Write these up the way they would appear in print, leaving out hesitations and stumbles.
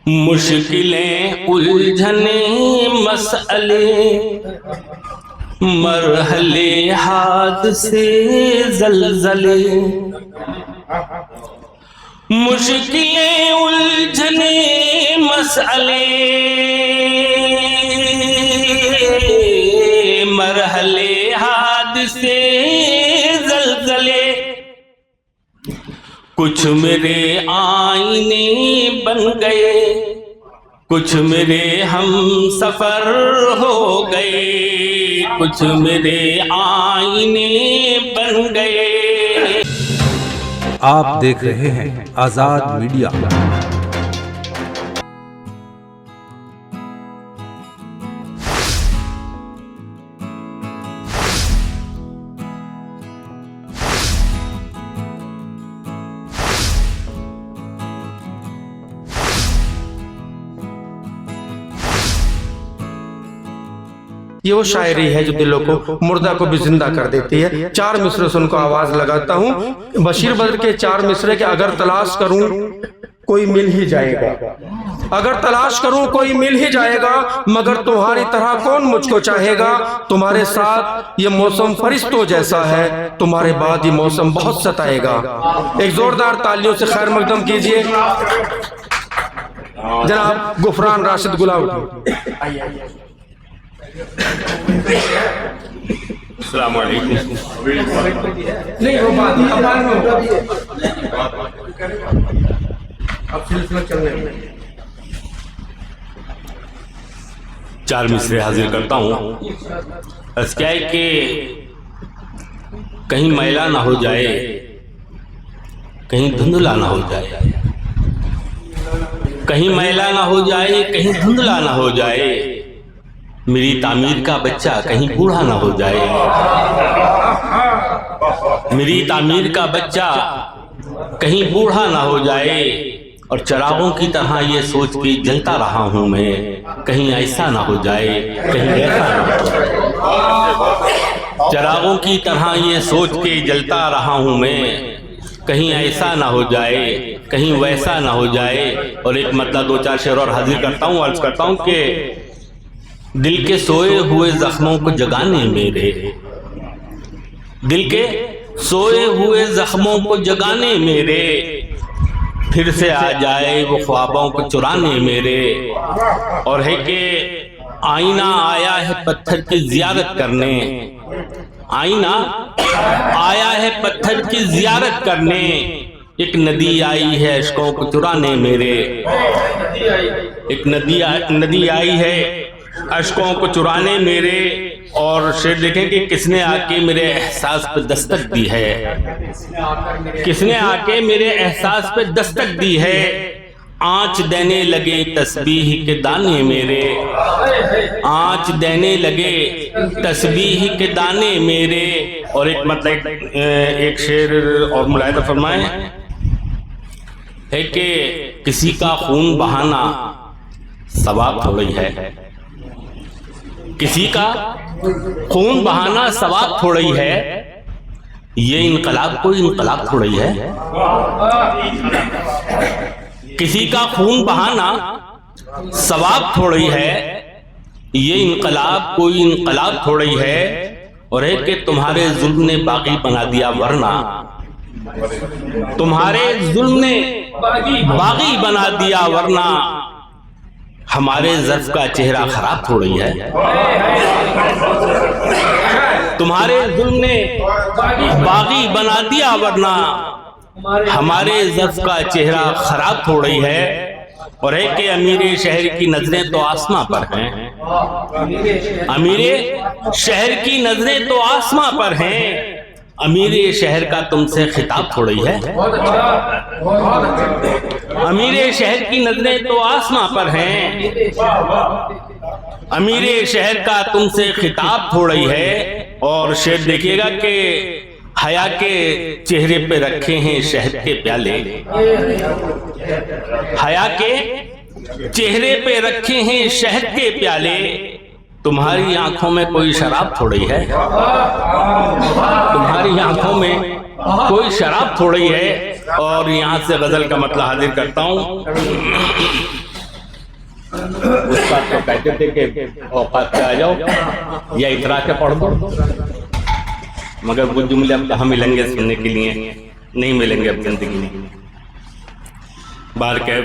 मुश्किलें उलझने मसले मरहले हादसे ज़लज़ले। मुश्किलें उलझने मसले मरहले हादसे ज़लज़ले। कुछ मेरे आईने बन गए, कुछ मेरे हम सफर हो गए, कुछ मेरे आईने बन गए। आप देख रहे हैं आजाद मीडिया। ये वो शायरी है जो दिलों को मुर्दा को भी जिंदा कर देती है। चार मिसरे से उनको आवाज लगाता हूँ। बशीर बद्र के चार मिसरे के अगर तलाश करूं कोई मिल ही जाएगा, अगर तलाश करूं कोई मिल ही जाएगा, मगर तुम्हारी तरह कौन मुझको चाहेगा। तुम्हारे साथ ये मौसम फरिश्तों जैसा है, तुम्हारे बाद ये मौसम बहुत सताएगा। एक जोरदार तालियों से खैर मकदम कीजिए जनाब गुफरान राशिद गुलावटी। अस्सलाम वालेकुम। नहीं वो बात अब सिलसिला चलने में चार मिसरे हाजिर करता हूँ। बस क्या है कि कहीं मैला ना हो जाए, कहीं धुंधला ना हो जाए, कहीं मैला ना हो जाए, कहीं धुंधला ना हो जाए। मेरी तामीर का बच्चा कहीं बूढ़ा ना हो जाए, मेरी तामीर का बच्चा कहीं बूढ़ा ना हो जाए। और चिरागों की तरह ये सोच के जलता रहा हूं मैं, कहीं ऐसा ना हो जाए, कहीं ऐसा ना हो जाए। चिरागों की तरह ये सोच के जलता रहा हूं मैं, कहीं ऐसा ना हो जाए, कहीं वैसा ना हो जाए। और एक मतलब दो चार शेर और हाजिर करता हूँ। अर्ज करता हूँ कि दिल के सोए हुए जख्मों को जगाने मेरे, दिल के सोए हुए जख्मों को जगाने मेरे, फिर से आ जाए वो ख्वाबों को चुराने मेरे। और है कि आईना आया है पत्थर की जियारत करने, आईना आया है पत्थर की जियारत करने। एक नदी आई है अश्कों को चुराने मेरे, एक नदी आई है अश्कों को चुराने मेरे। और शेर देखें कि किसने आके मेरे एहसास पे दस्तक दी है, किसने आके मेरे एहसास पे दस्तक दी है। आँच देने लगे तस्बीह के दाने मेरे, आँच देने लगे तस्बीह के दाने मेरे। और एक मतलब एक शेर और मुलाहिजा फरमाएं है कि किसी का खून बहाना सवाब थोड़ी है, किसी का खून बहाना सवाब थोड़ी है। ये इनकलाब कोई इनकलाब थोड़ी है, किसी का खून बहाना सवाब थोड़ी है। ये इनकलाब कोई इनकलाब थोड़ी है। और है कि तुम्हारे जुल्म ने बागी बना दिया, वरना तुम्हारे जुल्म ने बागी बना दिया, वरना हमारे ज़र्फ का चेहरा खराब थोड़ी है। तुम्हारे जुल्म ने बागी बना दिया, वरना हमारे ज़र्फ का चेहरा खराब थोड़ी है। और है कि अमीरे शहर की नजरें तो आसमां पर हैं, अमीरे शहर की नजरें तो आसमां पर हैं। अमीरे शहर का तुमसे खिताब थोड़ी है, अमीरे शहर की नजरें तो आसमां पर हैं। अमीरे शहर का तुमसे खिताब थोड़ी है। और शेर देखिएगा कि हया के चेहरे पे रखे हैं शहद के प्याले, हया के चेहरे पे रखे हैं शहद के प्याले। तुम्हारी आंखों में कोई शराब थोड़ी है, तुम्हारी आंखों में कोई शराब थोड़ी है। और यहाँ से गजल का मतलब हाजिर करता हूँ। उस बात को कहते थे कि औकात पे आ जाओ या इतरा के पढ़ दो, मगर वो जुमले अब कहाँ मिलेंगे सुनने के लिए, नहीं मिलेंगे अब जिंदगी में। बार के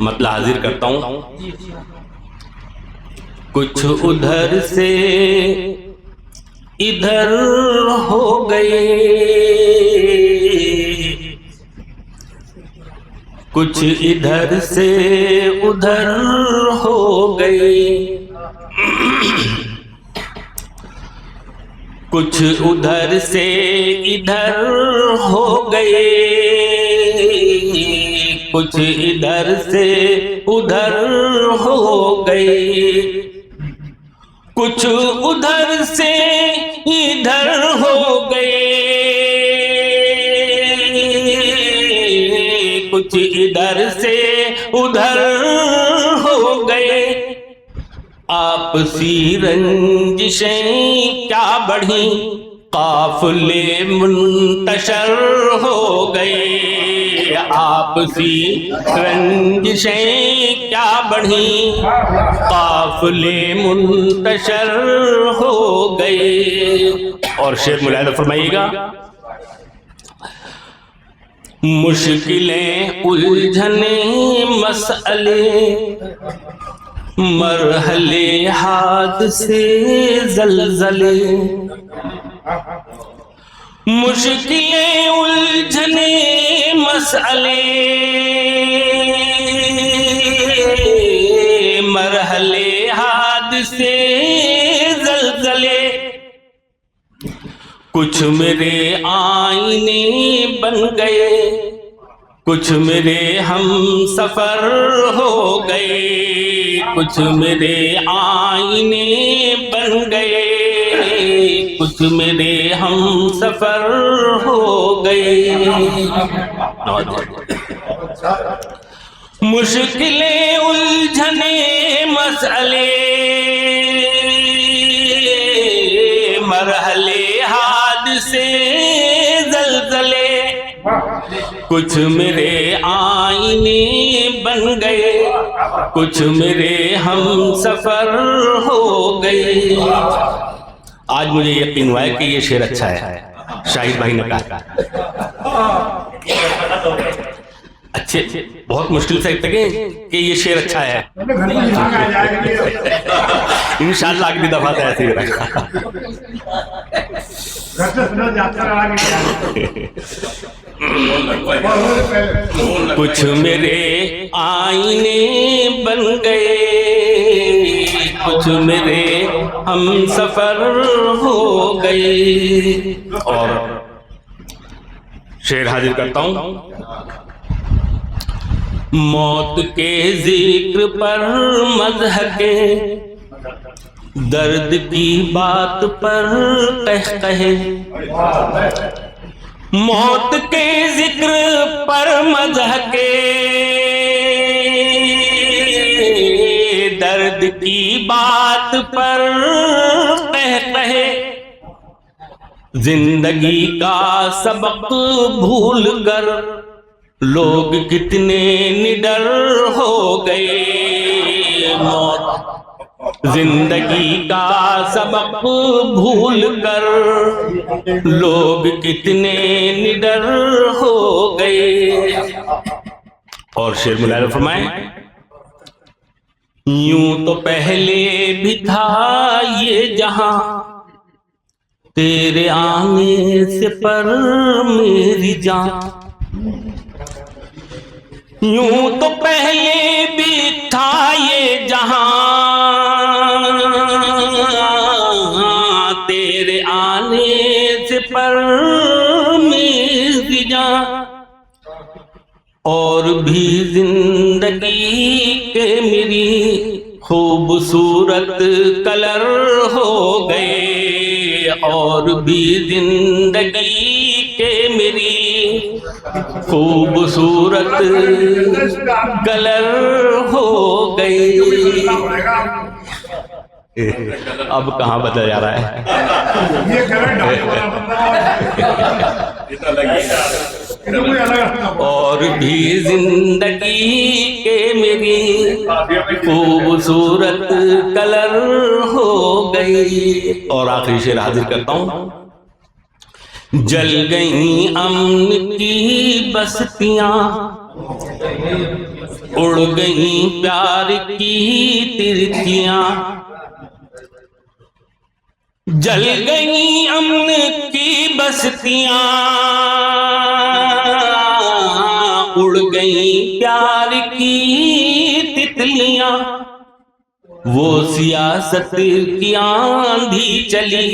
मतलब हाजिर करता हूँ। कुछ उधर से इधर हो गए, कुछ इधर से उधर हो गए, कुछ उधर से इधर हो गए, कुछ इधर से उधर हो गए, कुछ उधर से इधर हो गए, कुछ इधर से उधर हो गए, आपसी रंजिशें क्या बढ़ी, काफिले मुंतशर हो गए, आपसी रंजिशें क्या बढ़ी, काफिले मुंतशर हो गए। और शेर मुलाहिजा फरमाइएगा। मुश्किलें उलझने मसले मरहले हादसे ज़लज़ले, मुश्किलें उलझने मसले मरहले हादसे ज़लज़ले, कुछ मेरे आईने बन गए, कुछ मेरे हम सफर हो गए, कुछ मेरे आईने बन गए, कुछ मेरे हम सफर हो गए। मुश्किलें उलझने मसले मरहले हादसे ज़लज़ले, कुछ मेरे आईने बन गए, कुछ मेरे हम सफर हो गए। आज मुझे यकीन हुआ है कि ये शेर अच्छा है। शाहिद भाई ने कहा अच्छे बहुत मुश्किल से तक कि ये शेर अच्छा है। इंशाअल्लाह अगली दफा तो ऐसे ही रहेगा। कुछ मेरे आईने बन गए, कुछ मेरे हम सफर हो गए। और शेर हाजिर करता हूं। मौत के जिक्र पर मज़ह के दर्द की बात पर कहे, मौत के जिक्र पर मज़ह के दर्द की बात पर कहे, जिंदगी का सबक भूल कर लोग कितने निडर हो गए। मौत जिंदगी का सबक भूल कर लोग कितने निडर हो गए। और शेर मुलाहिजा फरमाएं। यूं तो पहले भी था ये जहां, तेरे आने से पर मेरी जान। यूं तो पहले भी था ये जहां, तेरे आने से पर मेरी जान। और भी जिंदगी के मेरी खूबसूरत कलर हो गए। और भी जिंदगी के मेरी खूबसूरत कलर हो गई। अब कहाँ बदला जा रहा है। और भी जिंदगी के मेरी खूबसूरत कलर हो गई। और आखिरी शेर हाजिर करता हूं। जल गई अमन की बस्तियां, उड़ गई प्यार की तिरछियां, जल गई अमन की बस्तियां, उड़ गई प्यार की तितलियां, वो सियासत की आंधी चली,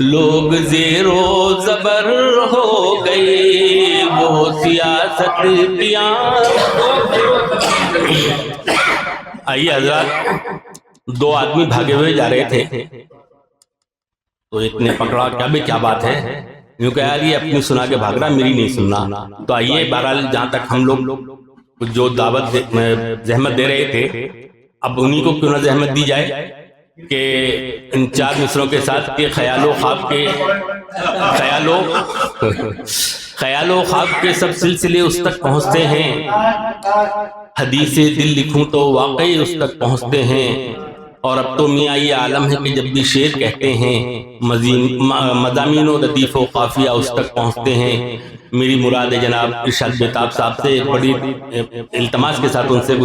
लोग ज़ेरो ज़बर हो गए, वो सियासत की आइए हज़रात, दो आदमी भागे हुए जा रहे थे, तो एक ने पकड़ा, क्या बात है, यूं कह यार ये अपनी सुना के भाग रहा, मेरी नहीं सुनना। तो आइए बहरहाल जहां तक हम लोग जो दावत जहमत दे रहे थे, अब उन्हीं को क्यों ना जहमत दी जाए कि इन 4 मिसरों के साथ के ख्यालों ख्वाब के सब सिलसिले उस तक पहुंचते हैं, हदीसे दिल लिखूं तो वाकई उस तक पहुंचते हैं। और अब तो मियाँ ये आलम है कि जब भी शेर कहते हैं मज़ामीन व लतीफ़ व काफ़िया उस तक पहुँचते हैं। मेरी मुराद है जनाब इरशाद बेताब साहब से बड़ी इल्तमास के साथ उनसे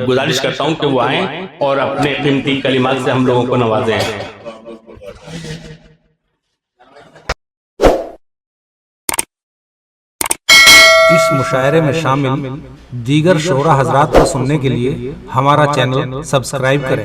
गुजारिश करता हूँ कि वो आएँ और अपने कीमती कलिमात से हम लोगों को नवाजें। इस मुशायरे में शामिल दीगर शोरा हजरात को सुनने के लिए हमारा चैनल सब्सक्राइब करें।